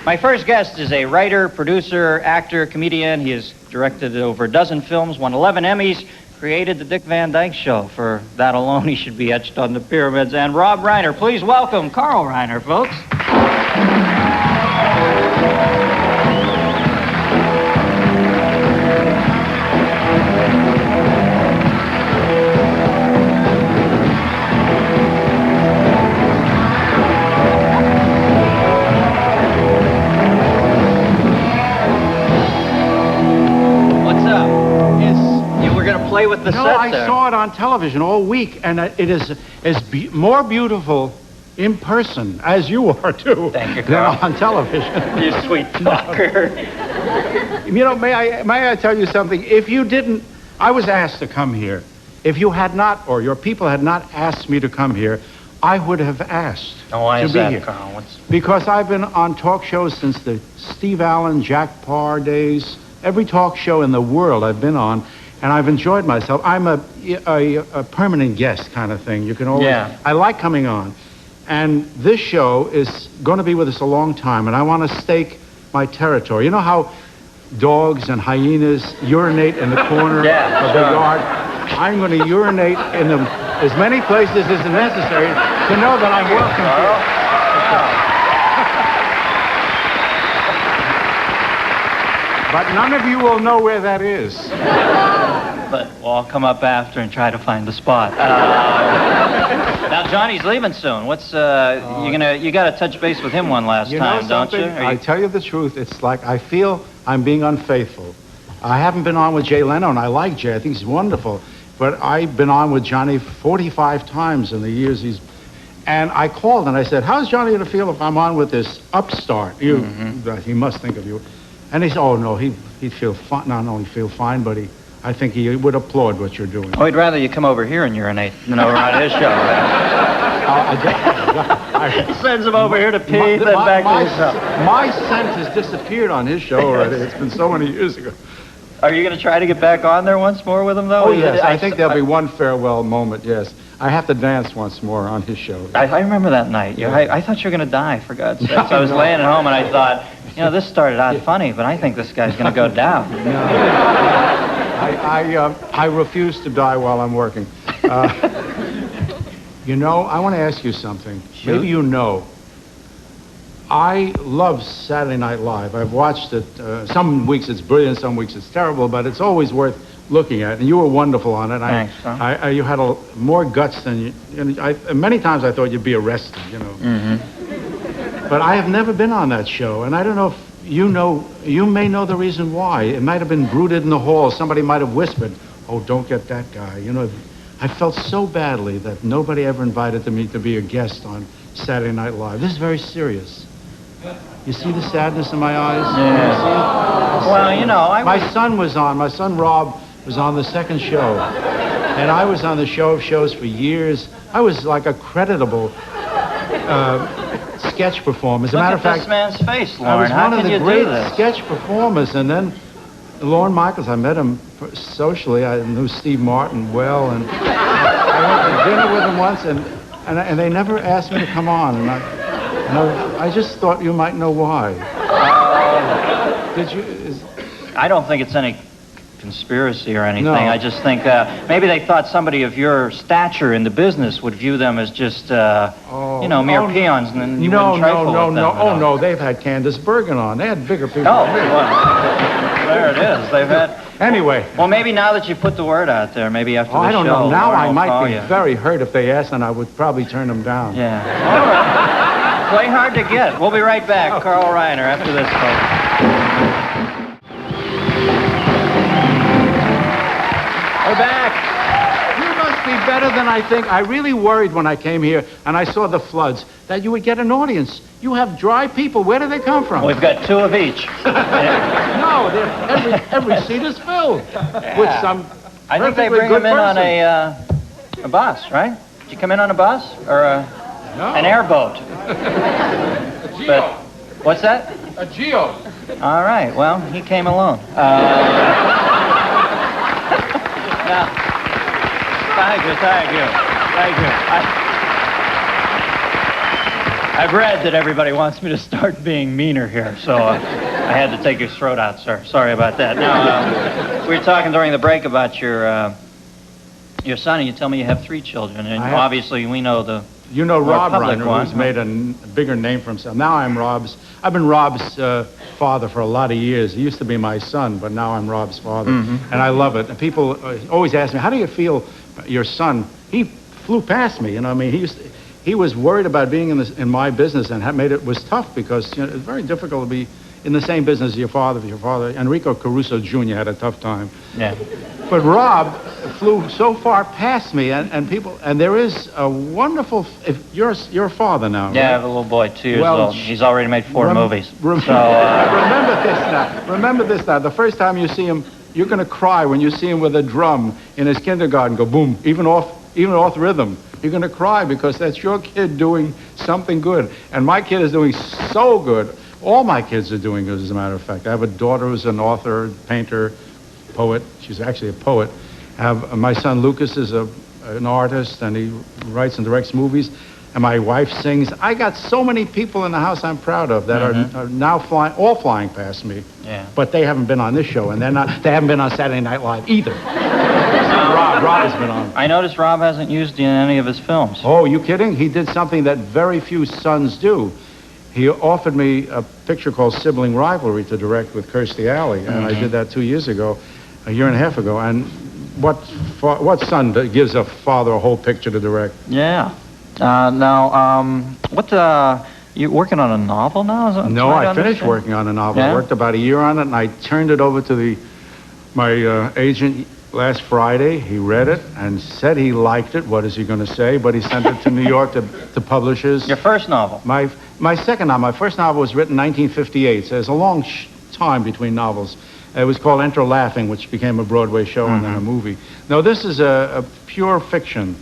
My first guest is a writer, producer, actor, comedian. He has directed over a dozen films, won 11 Emmys, created the Dick Van Dyke Show. For that alone, he should be etched on the pyramids. And Rob Reiner, please welcome Carl Reiner, folks. Play with the set I saw it on television all week, and it is more beautiful in person, as you are, too. Thank you, Carl. Than on television. You sweet talker. You know, may I tell you something? If you didn't, I was asked to come here. If you had not, or your people had not asked me to come here, I would have asked why to is be that, here. Carl? Because I've been on talk shows since the Steve Allen, Jack Parr days. Every talk show in the world I've been on. And I've enjoyed myself. I'm a permanent guest kind of thing. You can always. Yeah. I like coming on, and this show is going to be with us a long time. And I want to stake my territory. You know how dogs and hyenas urinate in the corner of the yard? I'm going to urinate in them as many places as necessary to know that I'm welcome here. But none of you will know where that is. But we'll all come up after and try to find the spot. Now Johnny's leaving soon. What's you got to touch base with him one last time, don't you? I tell you the truth. It's like I feel I'm being unfaithful. I haven't been on with Jay Leno, and I like Jay. I think he's wonderful. But I've been on with Johnny 45 times in the years he's. And I called and I said, "How's Johnny going to feel if I'm on with this upstart? He must think of you." And he said, "Oh no, he'd feel fine. Not only feel fine, but I think he would applaud what you're doing." Oh, he'd rather you come over here and urinate than over on his show. He sends him over here to pee, then back to his show. My scent has disappeared on his show already. It's been so many years ago. Are you going to try to get back on there once more with him, though? Oh, yes. I think there'll be one farewell moment, yes. I have to dance once more on his show. I remember that night. I thought you were going to die, for God's sake. So I was laying at home and I thought, this started out funny, but I think this guy's going to go down. No. I refuse to die while I'm working. I want to ask you something. Shoot. Maybe you know. I love Saturday Night Live. I've watched it. Some weeks it's brilliant, some weeks it's terrible, but it's always worth looking at. And you were wonderful on it. Thanks. You had more guts than you. Many times I thought you'd be arrested. Mm-hmm. But I have never been on that show, and I don't know if you know. You may know the reason why. It might have been brooded in the hall. Somebody might have whispered, "Oh, don't get that guy." I felt so badly that nobody ever invited me to be a guest on Saturday Night Live. This is very serious. You see the sadness in my eyes? Yeah. Well, my son was on. My son Rob was on the second show, and I was on the show of shows for years. I was like a creditable sketch performer. As a matter of fact, this man's face, Lauren. I was one of the great this? sketch performers, and then Lorne Michaels. I met him socially. I knew Steve Martin well, and I went to dinner with him once, and they never asked me to come on, and I just thought you might know why. Did you? I don't think it's any conspiracy or anything. No. I just think maybe they thought somebody of your stature in the business would view them as just, mere peons, and then you wouldn't trifle with them. Oh, no, they've had Candace Bergen on. They had bigger people Oh, than me. well, there it is. They've had... Anyway. Well, maybe now that you put the word out there, maybe after the show... I don't know. Now I might be you. very hurt if they asked, and I would probably turn them down. Yeah. All right. Play hard to get. We'll be right back. Carl Reiner after this, folks. We're back. You must be better than I think. I really worried when I came here and I saw the floods that you would get an audience. You have dry people. Where do they come from? We've got two of each. No, every seat is filled with some. I think they bring them in on a bus, right? Did you come in on a bus or an airboat? A Geo. But what's that? A Geo. All right. Well, he came alone. Now, thank you. I've read that everybody wants me to start being meaner here, so I had to take your throat out, sir. Sorry about that. Now, we were talking during the break about your son, and you tell me you have 3 children, and obviously we know the You know Rob public Reiner, one, who's made a bigger name for himself. Now I've been Rob's father for a lot of years. He used to be my son, but now I'm Rob's father, and I love it. And people always ask me, how do you feel your son? He flew past me, you know. I mean, he was worried about being in my business, and was tough because it's very difficult to be in the same business as your father. Enrico Caruso Jr. had a tough time. Yeah. But Rob flew so far past me, and there is a wonderful. If you're a father now, Yeah, right? I have a little boy, 2 years Well, old. He's already made 4 movies. Remember this now. Remember this now. The first time you see him, you're going to cry when you see him with a drum in his kindergarten. Go boom, even off rhythm. You're going to cry because that's your kid doing something good, and my kid is doing so good. All my kids are doing good, as a matter of fact. I have a daughter who's an author, painter, poet. She's actually a poet. I have my son Lucas is an artist, and he writes and directs movies. And my wife sings. I got so many people in the house I'm proud of that are now flying past me. Yeah. But they haven't been on this show, and they haven't been on Saturday Night Live either. Rob has been on. I noticed Rob hasn't used you in any of his films. Oh, you kidding? He did something that very few sons do. He offered me a picture called Sibling Rivalry to direct with Kirstie Alley, and I did that 2 years ago, a year and a half ago. And what son gives a father a whole picture to direct? Yeah. You working on a novel now? No, I finished working on a novel. Yeah? I worked about a year on it, and I turned it over to my agent last Friday. He read it and said he liked it. What is he going to say? But he sent it to New York to publishers. Your first novel? My second novel. My first novel was written in 1958, so there's a long time between novels. It was called Enter Laughing, which became a Broadway show and then a movie. No, this is a pure fiction,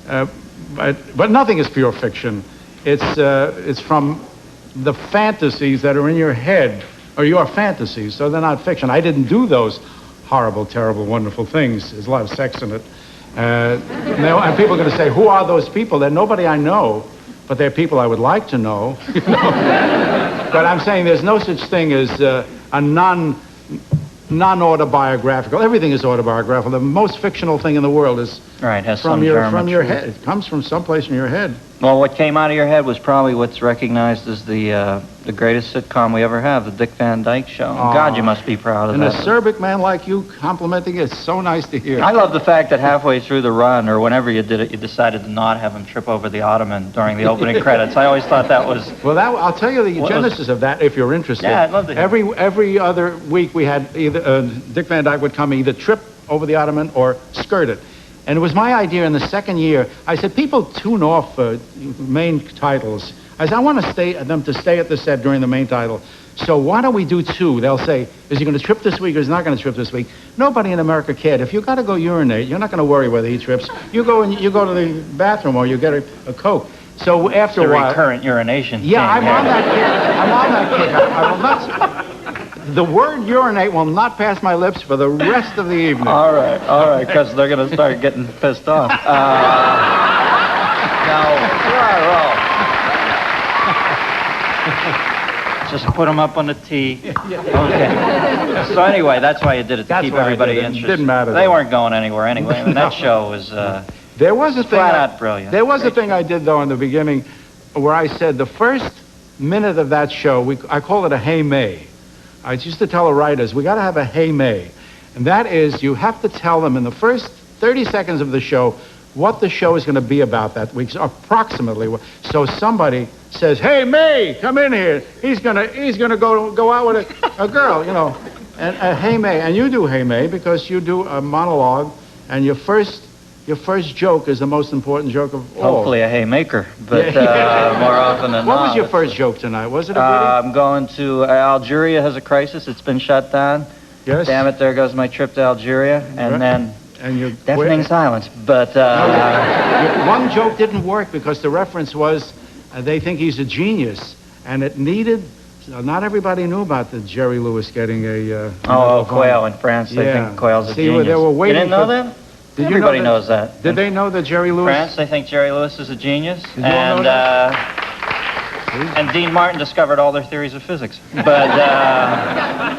but nothing is pure fiction. It's from the fantasies that are in your head, or your fantasies, so they're not fiction. I didn't do those horrible, terrible, wonderful things. There's a lot of sex in it. And people are going to say, who are those people? They're nobody I know, but they're people I would like to know. You know? But I'm saying there's no such thing as a non-autobiographical. Everything is autobiographical. The most fictional thing in the world is from your head. It comes from someplace in your head. Well, what came out of your head was probably what's recognized as the greatest sitcom we ever have, the Dick Van Dyke Show. God, you must be proud of that. And a acerbic man like you complimenting it, it's so nice to hear. I love the fact that halfway through the run, or whenever you did it, you decided to not have him trip over the ottoman during the opening credits. I always thought that was... Well, I'll tell you the genesis of that if you're interested. Yeah, I'd love to hear. Every other week we had either Dick Van Dyke would come either trip over the ottoman or skirt it. And it was my idea in the second year. I said, people tune off main titles. I said, I want them to stay at the set during the main title. So why don't we do 2? They'll say, is he going to trip this week or is he not going to trip this week? Nobody in America cared. If you got to go urinate, you're not going to worry whether he trips. You go to the bathroom or you get a Coke. So after a while... recurrent urination. Yeah, I'm on that kick. I'm on that kick. I will not... The word urinate will not pass my lips for the rest of the evening. All right, because they're going to start getting pissed off. Just put them up on the tee. Okay. So anyway, that's why you did it, to keep everybody interested. It didn't matter. They weren't going anywhere anyway. I mean, that show was there was a thing flat out brilliant. There was a thing I did, though, in the beginning where I said the first minute of that show, I call it a Hey May. I used to tell the writers, we got to have a Hey May. And that is, you have to tell them in the first 30 seconds of the show what the show is going to be about that week, approximately. So somebody says, "Hey May, come in here. He's gonna go out with a girl, you know." And Hey May, and you do Hey May because you do a monologue, and your first joke is the most important joke of all. Hopefully a haymaker, but more often than not. What was your first joke tonight? Was it a I'm going to Algeria has a crisis. It's been shut down. Yes. Damn it, there goes my trip to Algeria. And then you deafening silence. But one joke didn't work because the reference was they think he's a genius, and it needed... Not everybody knew about the Jerry Lewis getting a... quail in France. They think quail's a genius. They were waiting. You didn't know that? Everybody knows that. Did they know that Jerry Lewis... France, they think Jerry Lewis is a genius. And And Dean Martin discovered all their theories of physics. But,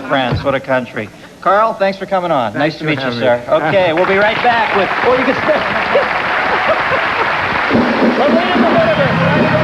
France, what a country. Carl, thanks for coming on. Nice to meet you, sir. Okay, we'll be right back with... Or you can stay. Well, leave the